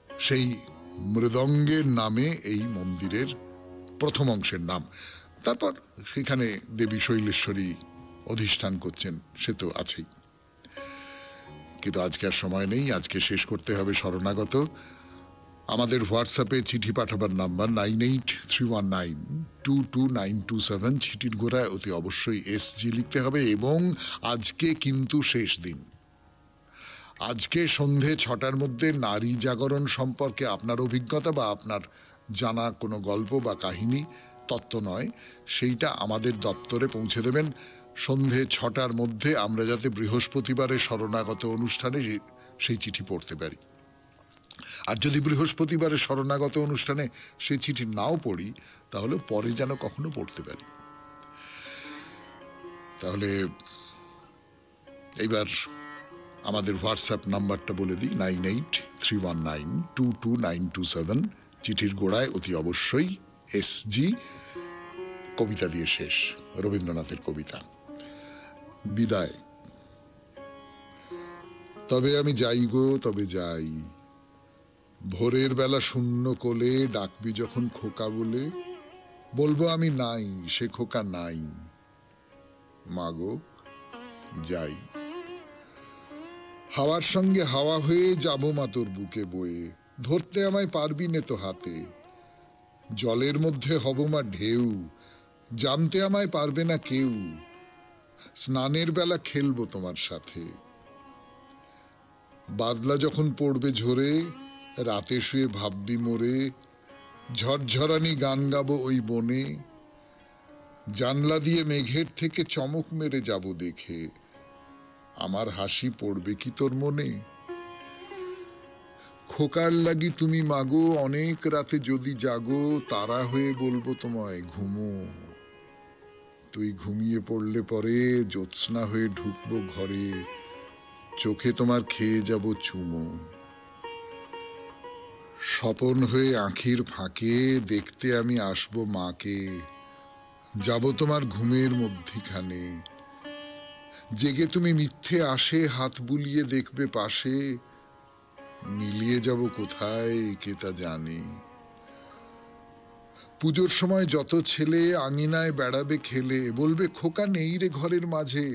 সেই মৃদঙ্গের নামে এই মন্দিরের প্রথম অংশের নাম। তারপর সেখানে দেবী শৈলেশ্বরী অধিষ্ঠান করছেন, সে তো আছেই। কিন্তু আজকে আর সময় নেই, আজকে শেষ করতে হবে শরণাগত। আমাদের হোয়াটসঅ্যাপে চিঠি পাঠাবার নাম্বার 9831922927। চিঠির গোড়ায় অতি অবশ্যই এসজি লিখতে হবে। এবং আজকে কিন্তু শেষ দিন। আজকে সন্ধে 6টার মধ্যে নারী জাগরণ সম্পর্কে আপনার অভিজ্ঞতা বা আপনার জানা কোনো গল্প বা কাহিনী, তত্ত্ব নয়, সেইটা আমাদের দপ্তরে পৌঁছে দেবেন সন্ধে 6টার মধ্যে, আমরা যাতে বৃহস্পতিবারের শরণাগত অনুষ্ঠানে সেই চিঠি পড়তে পারি। আর যদি বৃহস্পতিবারের শরণাগত অনুষ্ঠানে সেই চিঠি নাও পড়ি, তাহলে পরে যেন কখনো পড়তে পারি। তাহলে এইবার আমাদের হোয়াটসঅ্যাপ নাম্বারটা বলে দিই, 9831922927। চিঠির গোড়ায় অতি অবশ্যই এসজি, কবিতা দিয়ে শেষ, রবীন্দ্রনাথের কবিতা। বিদায়। তবে আমি যাই গো, তবে যাই, ভোরের বেলা শূন্য কোলে ডাকবি যখন খোকা বলে, বলবো আমি নাই, সে খোকা নাই, মাগো যাই। হাওয়ার সঙ্গে হাওয়া হয়ে যাব মা তোর বুকে বয়ে, ধরতে আমায় পারবি নে তো হাতে, জলের মধ্যে হব মা ঢেউ, জানতে আমায় পারবে না কেউ, স্নানের বেলা খেলবো তোমার সাথে। বাদলা যখন পড়বে ঝরে, রাতে শুয়ে ভাববি মোরে, ঝরঝরানি গান গাবো ওই বনে, জানলা দিয়ে মেঘের থেকে চমক মেরে যাব দেখে, আমার হাসি পড়বে কি তোর মনে? খোকার লাগি তুমি মাগো অনেক রাতে যদি জাগো, তারা হয়ে বলবো তোমায় ঘুমো, তুই ঘুমিয়ে পড়লে পরে জ্যোৎস্না হয়ে ঢুকবো ঘরে, চোখে তোমার খেয়ে যাব চুমো। স্বপন হয়ে আঁখির ফাঁকে দেখতে আমি আসবো মাকে, যাব তোমার ঘুমের মধ্যিখানে, জেগে তুমি মিথ্যে আসে হাত বুলিয়ে দেখবে পাশে, মিলিয়ে যাব কোথায় কে তা জানে। পুজোর সময় যত ছেলে আঙিনায় বেড়াবে খেলে, বলবে খোকা নেই রে ঘরের মাঝে,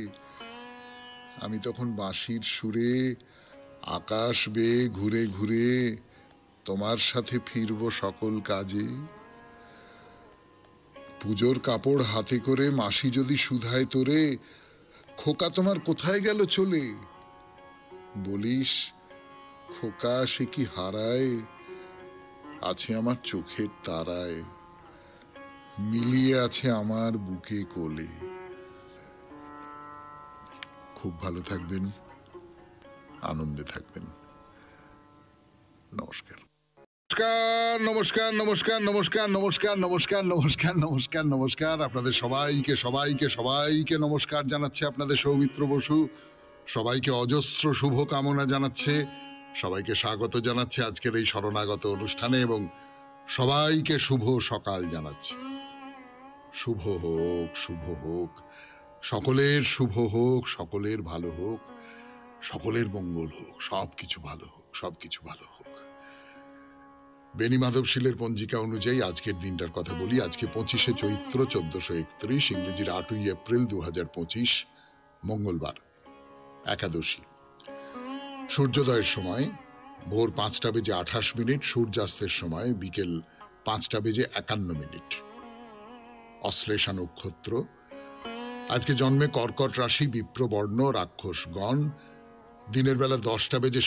আমি তখন বাঁশির সুরে আকাশ বেয়ে ঘুরে ঘুরে তোমার সাথে ফিরবো সকল কাজে। পুজোর কাপড় হাতে করে মাসি যদি শুধায় তোরে, খোকা তোমার কোথায় গেল চলে, বলিস খোকা সে কি হারায়, আছে আমার চোখের তারায়, মিলিয়ে আছে আমার বুকে কোলে। খুব ভালো থাকবেন, আনন্দে থাকবেন। নমস্কার। নমস্কার নমস্কার নমস্কার নমস্কার নমস্কার নমস্কার নমস্কার নমস্কার। আপনাদের সবাইকে সবাইকে সবাইকে নমস্কার জানাচ্ছে আপনাদের সৌমিত্র বসু। সবাইকে অজস্র শুভ কামনা জানাচ্ছে, সবাইকে স্বাগত জানাচ্ছে আজকের এই শরণাগত অনুষ্ঠানে, এবং সবাইকে শুভ সকাল জানাচ্ছে। শুভ হোক, শুভ হোক, সকলের শুভ হোক, সকলের ভালো হোক, সকলের মঙ্গল হোক, সবকিছু ভালো হোক, সবকিছু ভালো হোক। বেনি মাধবশীলের পঞ্জিকা অনুযায়ী আজকের দিনটার কথা বলি। আজকে 25শে চৈত্র 1431, ইংরেজির 8ই এপ্রিল 2025, মঙ্গলবার, একাদশী। সূর্যোদয়ের সময় ভোর 5:28, সূর্যাস্তের সময় বিকেল 5:51। অশ্লেষা নক্ষত্র। আজকে জন্মে কর্কট রাশি, বিপ্রবর্ণ, রাক্ষসগণ। দিনের বেলা 10:37